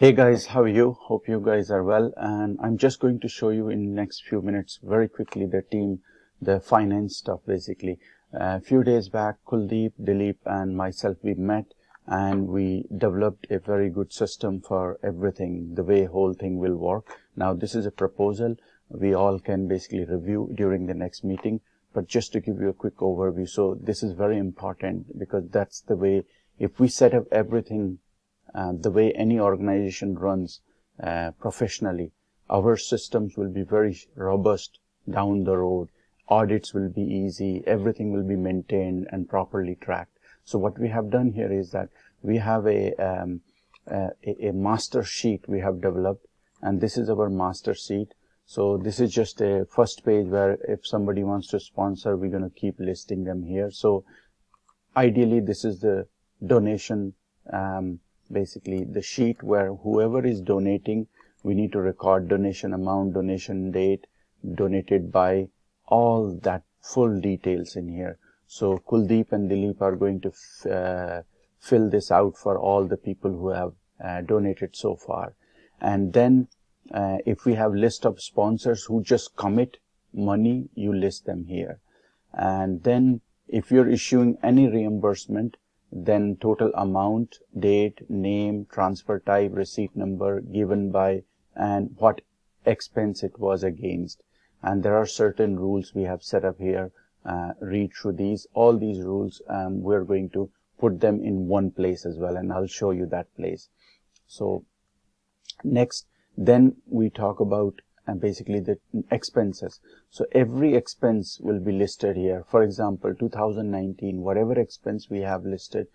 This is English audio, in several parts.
Hey guys, how are you? Hope you guys are well, and I'm just going to show you in the next few minutes very quickly the finance stuff basically. A few days back, Kuldeep, Dilip and myself, we met and we developed a very good system for everything, the way whole thing will work. Now this is a proposal we all can basically review during the next meeting, but just to give you a quick overview. So this is very important because that's the way, if we set up everything the way any organization runs professionally, our systems will be very robust down the road. Audits will be easy, everything will be maintained and properly tracked. So what we have done here is that we have a master sheet we have developed, and this is our master sheet. So this is just a first page where if somebody wants to sponsor, we're going to keep listing them here. So ideally this is the donation, basically the sheet where whoever is donating, we need to record donation amount, donation date, donated by, all that full details in here. So Kuldeep and Dilip are going to fill this out for all the people who have donated so far. And then if we have list of sponsors who just commit money, you list them here. And then if you're issuing any reimbursement, then total amount, date, name, transfer type, receipt number, given by, and what expense it was against. And there are certain rules we have set up here. Read through these. All these rules, we're going to put them in one place as well, and I'll show you that place. So next, then we talk about basically the expenses. So every expense will be listed here. For example, 2019, whatever expense we have listed,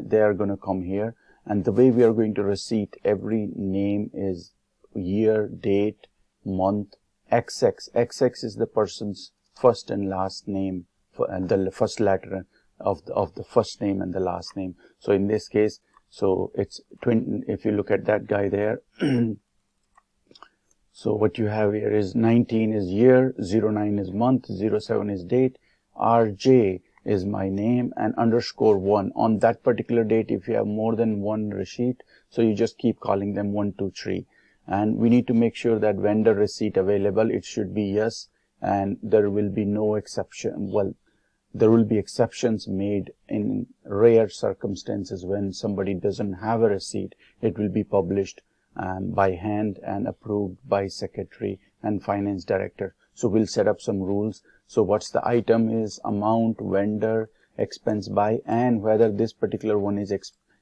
they are going to come here. And the way we are going to receipt every name is year, date, month, XX. XX is the person's first and last name, and the first letter of the first name and the last name. So in this case, so it's 20. If you look at that guy there, so what you have here is 19 is year, 09 is month, 07 is date, RJ is my name, and _1 on that particular date. If you have more than one receipt, so you just keep calling them 1, 2, 3. And we need to make sure that vendor receipt available, it should be yes, and there will be no exception. Well, there will be exceptions made in rare circumstances when somebody doesn't have a receipt. It will be published by hand and approved by secretary and finance director. So we'll set up some rules. So what's the item is, amount, vendor, expense by, and whether this particular one is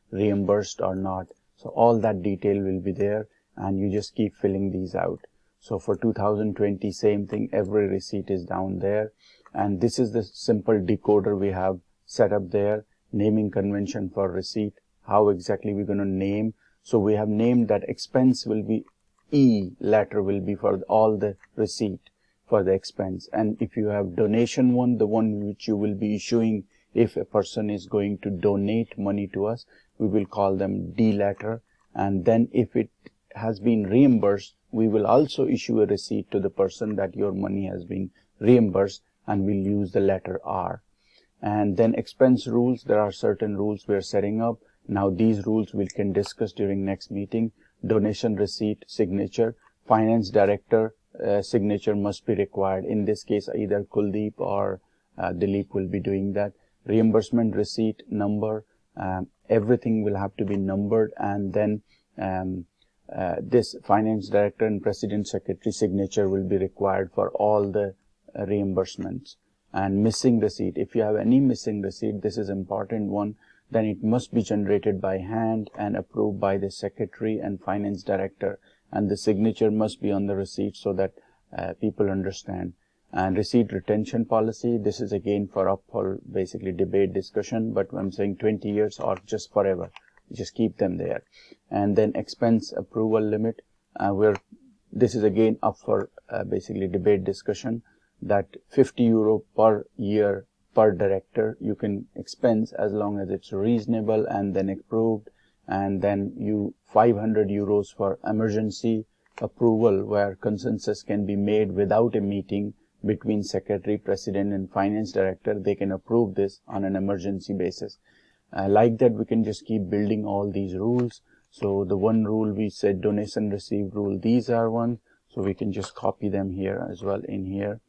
reimbursed or not. So all that detail will be there, and you just keep filling these out. So for 2020, same thing, every receipt is down there. And this is the simple decoder we have set up there. Naming convention for receipt, how exactly we're going to name. So we have named that expense will be E letter will be for all the receipt for the expense. And if you have donation one, the one which you will be issuing if a person is going to donate money to us, we will call them D letter. And then if it has been reimbursed, we will also issue a receipt to the person that your money has been reimbursed, and we'll use the letter R. And then expense rules, there are certain rules we are setting up. Now these rules we can discuss during next meeting. Donation receipt signature, finance director signature must be required. In this case, either Kuldeep or Dilip will be doing that. Reimbursement receipt number, everything will have to be numbered, and then this finance director and president secretary signature will be required for all the reimbursements. And missing receipt, if you have any missing receipt, this is important one, then it must be generated by hand and approved by the secretary and finance director, and the signature must be on the receipt so that people understand. And receipt retention policy, this is again for basically debate discussion, but I'm saying 20 years or just forever, just keep them there. And then expense approval limit, where this is again up for basically debate discussion, that 50 euro per year per director you can expense as long as it's reasonable and then approved. And then 500 euros for emergency approval, where consensus can be made without a meeting between secretary, president and finance director. They can approve this on an emergency basis. Like that, we can just keep building all these rules. So the one rule we said, donation received rule, these are ones. So we can just copy them here as well in here.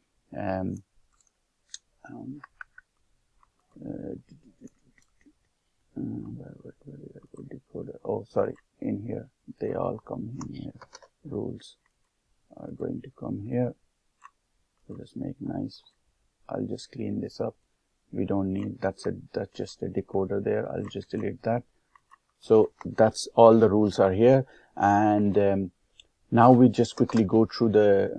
Decoder. Oh, sorry, in here. They all come in here. Rules are going to come here. So just make nice. I'll just clean this up. We don't need, that's just a decoder there. I'll just delete that. So that's all the rules are here. And now we just quickly go through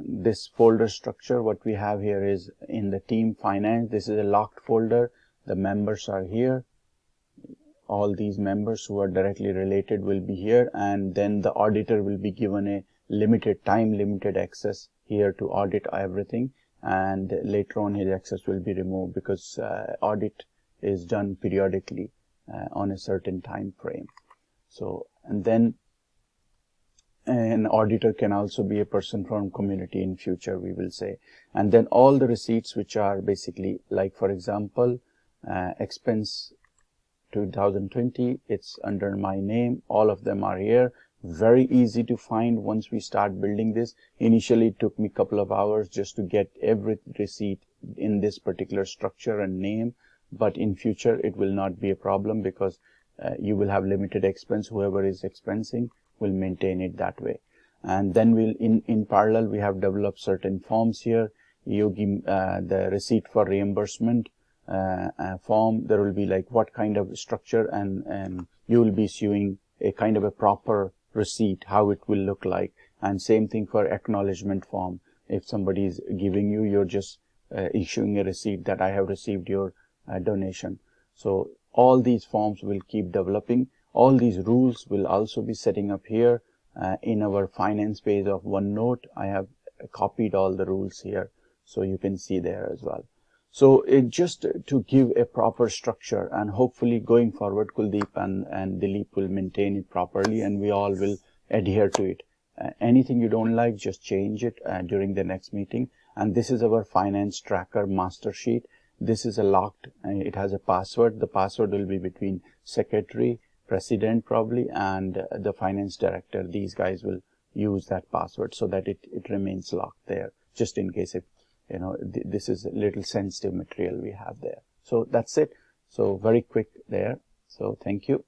this folder structure. What we have here is in the team finance. This is a locked folder. The members are here. All these members who are directly related will be here, and then the auditor will be given a limited time, limited access here to audit everything, and later on his access will be removed because audit is done periodically on a certain time frame. So, and then an auditor can also be a person from community in future, we will say. And then all the receipts which are basically, like for example, expense 2020, it's under my name. All of them are here. Very easy to find once we start building this. Initially, it took me a couple of hours just to get every receipt in this particular structure and name. But in future, it will not be a problem because you will have limited expense. Whoever is expensing will maintain it that way. And then we'll, in parallel, we have developed certain forms here. eYogi, the receipt for reimbursement form, there will be like what kind of structure, and you will be issuing a kind of a proper receipt, how it will look like. And same thing for acknowledgement form. If somebody is giving you, you're just issuing a receipt that I have received your donation. So all these forms will keep developing. All these rules will also be setting up here in our finance page of OneNote. I have copied all the rules here, so you can see there as well. So it just to give a proper structure, and hopefully going forward, Kuldeep and Dilip will maintain it properly, and we all will adhere to it. Anything you don't like, just change it during the next meeting. And this is our finance tracker master sheet. This is a locked, it has a password. The password will be between secretary, president probably, and the finance director. These guys will use that password so that it remains locked there, just in case if this is a little sensitive material we have there. So that's it. So very quick there. So thank you.